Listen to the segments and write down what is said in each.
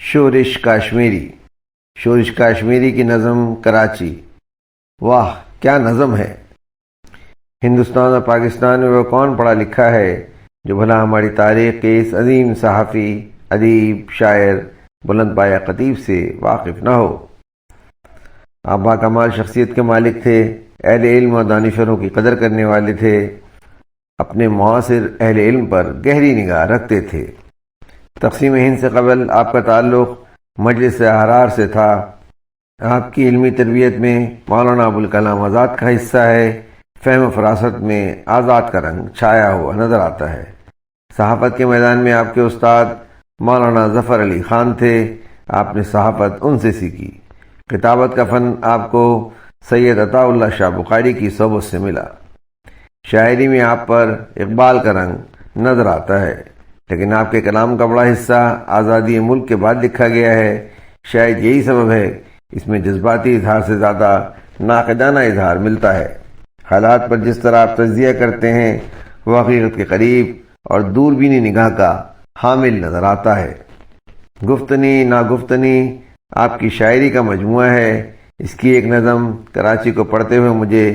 شورش کاشمیری. شورش کاشمیری کی نظم کراچی. واہ کیا نظم ہے! ہندوستان اور پاکستان میں وہ کون پڑھا لکھا ہے جو بھلا ہماری تاریخ کے اس عظیم صحافی، ادیب، شاعر، بلند پایہ خطیب سے واقف نہ ہو. آپ باکمال شخصیت کے مالک تھے، اہل علم اور دانشوروں کی قدر کرنے والے تھے، اپنے معاصر اہل علم پر گہری نگاہ رکھتے تھے. تقسیم ہند سے قبل آپ کا تعلق مجلس احرار سے تھا. آپ کی علمی تربیت میں مولانا ابوالکلام آزاد کا حصہ ہے. فہم و فراست میں آزاد کا رنگ چھایا ہوا نظر آتا ہے. صحافت کے میدان میں آپ کے استاد مولانا ظفر علی خان تھے. آپ نے صحافت ان سے سیکھی. کتابت کا فن آپ کو سید عطا اللہ شاہ بخاری کی صحبت سے ملا. شاعری میں آپ پر اقبال کا رنگ نظر آتا ہے، لیکن آپ کے کلام کا بڑا حصہ آزادی ملک کے بعد لکھا گیا ہے. شاید یہی سبب ہے اس میں جذباتی اظہار سے زیادہ ناقدانہ اظہار ملتا ہے. حالات پر جس طرح آپ تجزیہ کرتے ہیں وہ حقیقت کے قریب اور دوربینی نگاہ کا حامل نظر آتا ہے. گفتنی ناگفتنی آپ کی شاعری کا مجموعہ ہے. اس کی ایک نظم کراچی کو پڑھتے ہوئے مجھے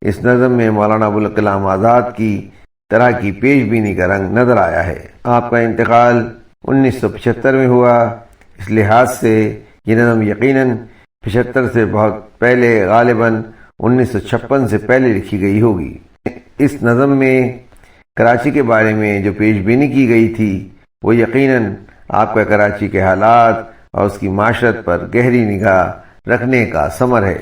اس نظم میں مولانا ابوالکلام آزاد کی طرح کی پیش بینی کا رنگ نظر آیا ہے. آپ کا انتقال 1975 میں ہوا. اس لحاظ سے یہ نظم یقیناً 75 سے بہت پہلے، غالباً 1956 سے پہلے لکھی گئی ہوگی. اس نظم میں کراچی کے بارے میں جو پیش بینی کی گئی تھی وہ یقیناً آپ کا کراچی کے حالات اور اس کی معاشرت پر گہری نگاہ رکھنے کا ثمر ہے.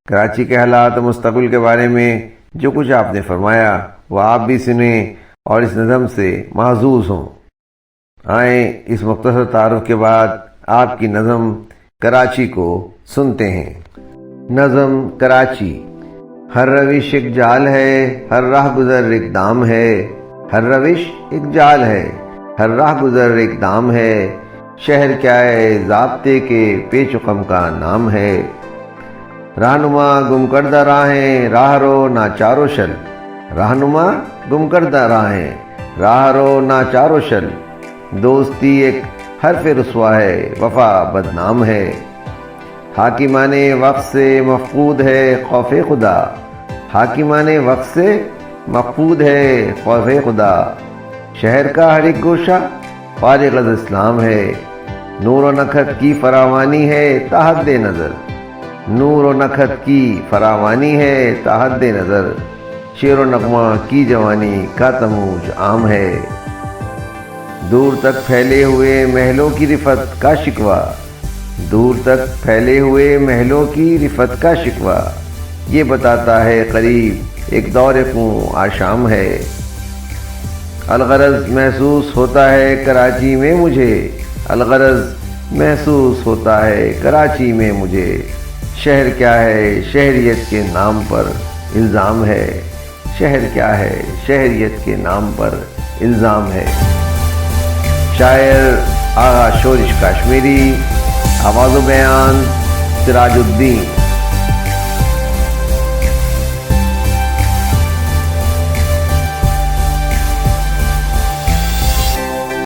کراچی کے حالات اور مستقبل کے بارے میں جو کچھ آپ نے فرمایا وہ آپ بھی سنیں اور اس نظم سے محظوظ ہوں. آئیں اس مختصر تعارف کے بعد آپ کی نظم کراچی کو سنتے ہیں. نظم کراچی. ہر روش ایک جال ہے، ہر راہ گزر ایک دام ہے. ہر روش ایک جال ہے، ہر راہ گزر ایک دام ہے. شہر کیا ہے ضابطے کے پیچ و خم کا نام ہے. رہنما گم کردہ راہیں راہ رو ناچار و شل. رہنما گم کردہ راہیں راہ رو ناچار و شل. دوستی ایک حرف رسوا ہے، وفا بدنام ہے. حاکمان وقت سے مفقود ہے خوف خدا. حاکمان وقت سے مفقود ہے خوف خدا. شہر کا ہر ایک گوشہ فارغ از اسلام ہے. نور و نکھت کی فراوانی ہے تا حد نظر. نور و نکھت کی فراوانی ہے تا حد نظر. شعر و نغمہ کی جوانی کا تموج عام ہے. دور تک پھیلے ہوئے محلوں کی رفت کا شکوہ. دور تک پھیلے ہوئے محلوں کی رفت کا شکوہ. یہ بتاتا ہے قریب ایک دور خوں آشام ہے. الغرض محسوس ہوتا ہے کراچی میں مجھے. الغرض محسوس ہوتا ہے کراچی میں مجھے. شہر کیا ہے شہریت کے نام پر الزام ہے. شہر کیا ہے شہریت کے نام پر الزام ہے. شاعر آغا شورش کاشمیری. آواز و بیان سراج الدین.